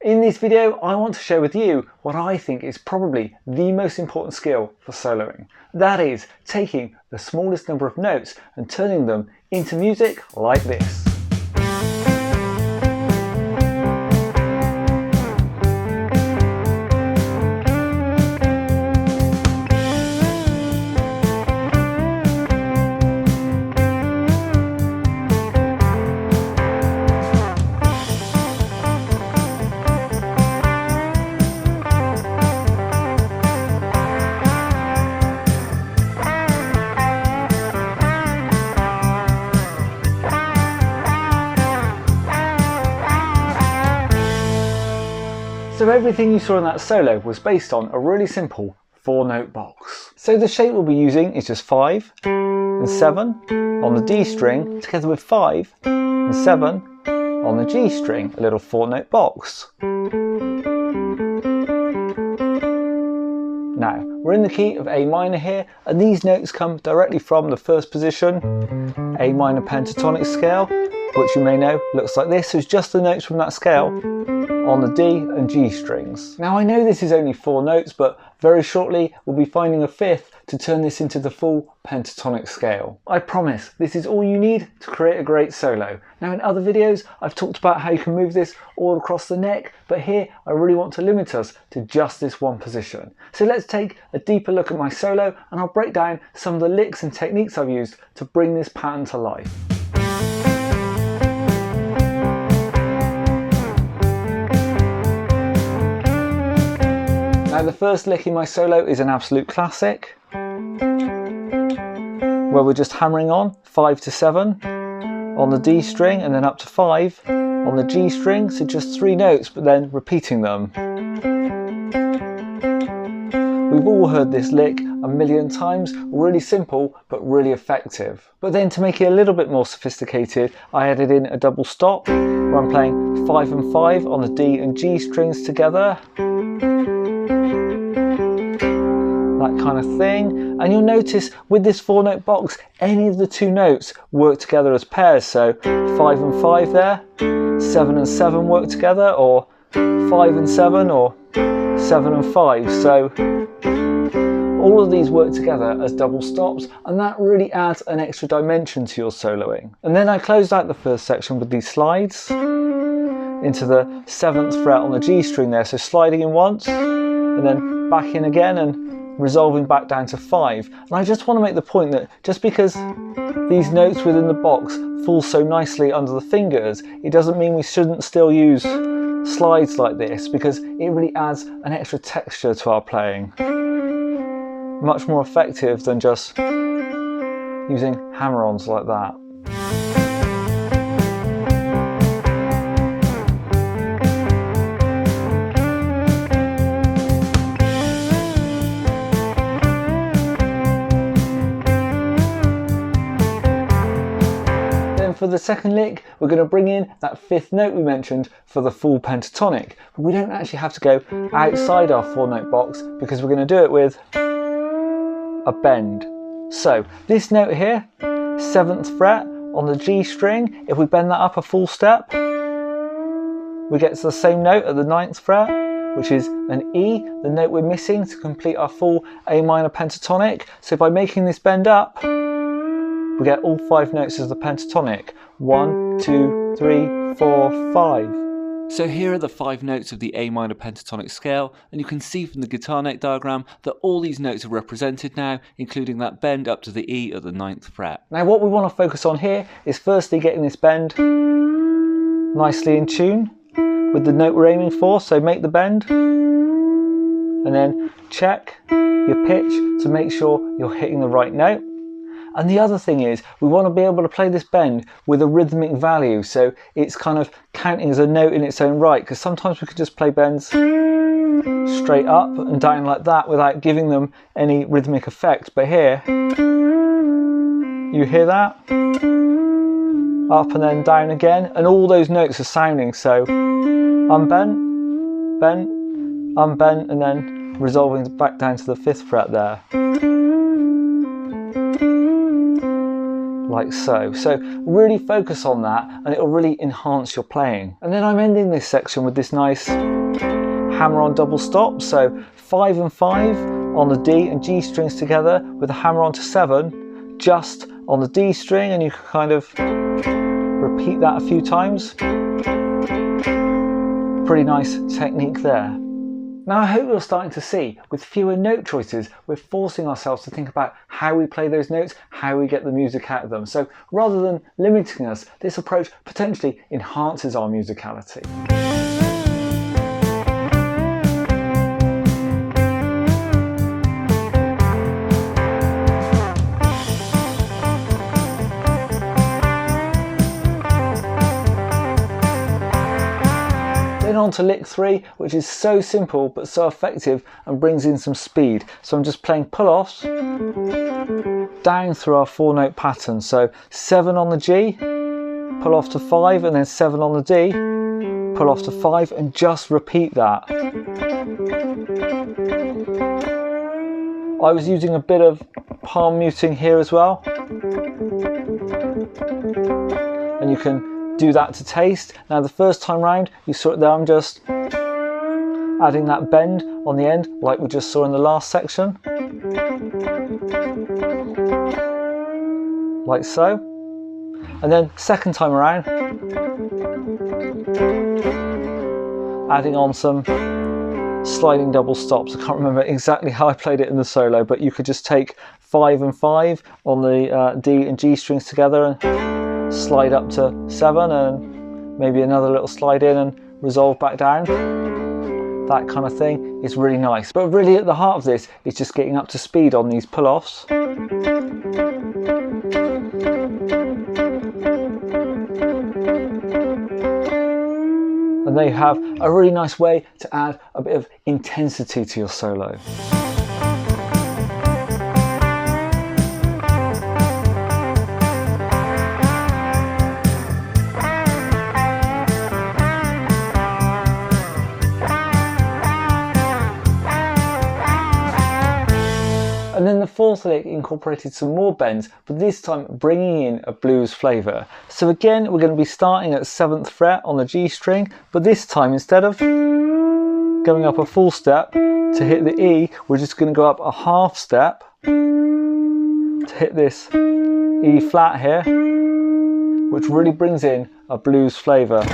In this video, I want to share with you what I think is probably the most important skill for soloing. That is, taking the smallest number of notes and turning them into music like this. So everything you saw in that solo was based on a really simple 4-note box. So the shape we'll be using is just 5 and 7 on the D string together with 5 and 7 on the G string, a little 4-note box. Now, we're in the key of A minor here, and these notes come directly from the first position, A minor pentatonic scale, which you may know looks like this. So it's just the notes from that scale on the D and G strings. Now I know this is only 4 notes, but very shortly we'll be finding a fifth to turn this into the full pentatonic scale. I promise this is all you need to create a great solo. Now in other videos I've talked about how you can move this all across the neck, but here I really want to limit us to just this one position. So let's take a deeper look at my solo and I'll break down some of the licks and techniques I've used to bring this pattern to life. Now the first lick in my solo is an absolute classic, where we're just hammering on 5 to 7 on the D string and then up to 5 on the G string, so just 3 notes but then repeating them. We've all heard this lick a million times, really simple but really effective. But then to make it a little bit more sophisticated, I added in a double stop where I'm playing 5 and 5 on the D and G strings together. That kind of thing. And you'll notice with this 4-note box, any of the 2 notes work together as pairs. So 5 and 5 there, 7 and 7 work together, or 5 and 7, or 7 and 5. So all of these work together as double stops, and that really adds an extra dimension to your soloing. And then I closed out the first section with these slides into the 7th fret on the G string there. So sliding in once, and then back in again, and resolving back down to 5. And I just want to make the point that just because these notes within the box fall so nicely under the fingers, it doesn't mean we shouldn't still use slides like this, because it really adds an extra texture to our playing. Much more effective than just using hammer-ons like that. For the second lick, we're going to bring in that 5th note we mentioned for the full pentatonic, but we don't actually have to go outside our 4-note box because we're going to do it with a bend. So this note here, 7th fret on the G string, if we bend that up a full step, we get to the same note at the 9th fret, which is an E, the note we're missing to complete our full A minor pentatonic. So by making this bend up, we get all 5 notes as the pentatonic. 1, 2, 3, 4, 5. So here are the 5 notes of the A minor pentatonic scale, and you can see from the guitar neck diagram that all these notes are represented now, including that bend up to the E at the 9th fret. Now what we want to focus on here is firstly getting this bend nicely in tune with the note we're aiming for, so make the bend, and then check your pitch to make sure you're hitting the right note. And the other thing is, we want to be able to play this bend with a rhythmic value, so it's kind of counting as a note in its own right, because sometimes we could just play bends straight up and down like that without giving them any rhythmic effect. But here, you hear that? Up and then down again, and all those notes are sounding, so unbent, bent, unbent, and then resolving back down to the 5th fret there. like so. So really focus on that and it'll really enhance your playing. And then I'm ending this section with this nice hammer-on double stop. So 5 and 5 on the D and G strings together with a hammer-on to 7 just on the D string, and you can kind of repeat that a few times. Pretty nice technique there. Now I hope you're starting to see, with fewer note choices, we're forcing ourselves to think about how we play those notes, how we get the music out of them. So rather than limiting us, this approach potentially enhances our musicality. Then on to lick 3, which is so simple but so effective and brings in some speed. So I'm just playing pull-offs down through our 4-note pattern. So 7 on the G, pull off to 5, and then 7 on the D, pull off to 5, and just repeat that. I was using a bit of palm muting here as well, and you can do that to taste. Now the first time round you saw it there, I'm just adding that bend on the end like we just saw in the last section, like so. And then second time around, adding on some sliding double stops. I can't remember exactly how I played it in the solo, but you could just take 5 and 5 on the D and G strings together and slide up to 7, and maybe another little slide in and resolve back down. That kind of thing is really nice. But really at the heart of this is just getting up to speed on these pull-offs. And they have a really nice way to add a bit of intensity to your solo. And then the fourth lick incorporated some more bends, but this time bringing in a blues flavour. So again, we're going to be starting at 7th fret on the G string, but this time instead of going up a full step to hit the E, we're just going to go up a half step to hit this E flat here, which really brings in a blues flavour.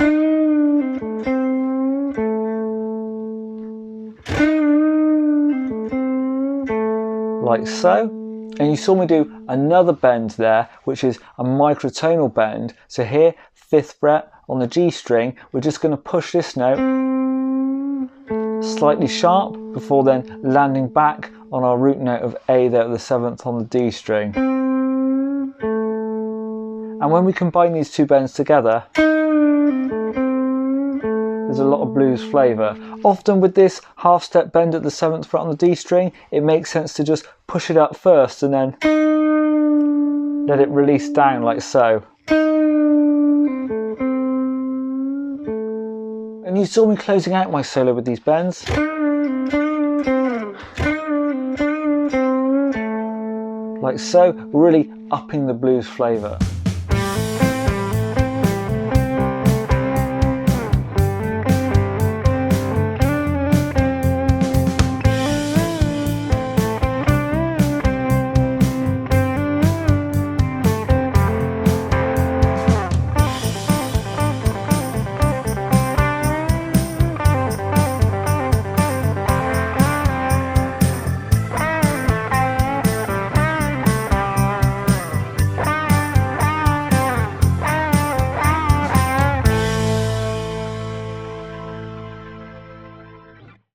Like so. And you saw me do another bend there, which is a microtonal bend. So here, 5th fret on the G string, we're just going to push this note slightly sharp before then landing back on our root note of A there at the 7th on the D string. And when we combine these two bends together, there's a lot of blues flavour. Often with this half step bend at the 7th fret on the D string, it makes sense to just push it up first and then let it release down like so. And you saw me closing out my solo with these bends. Like so, really upping the blues flavour.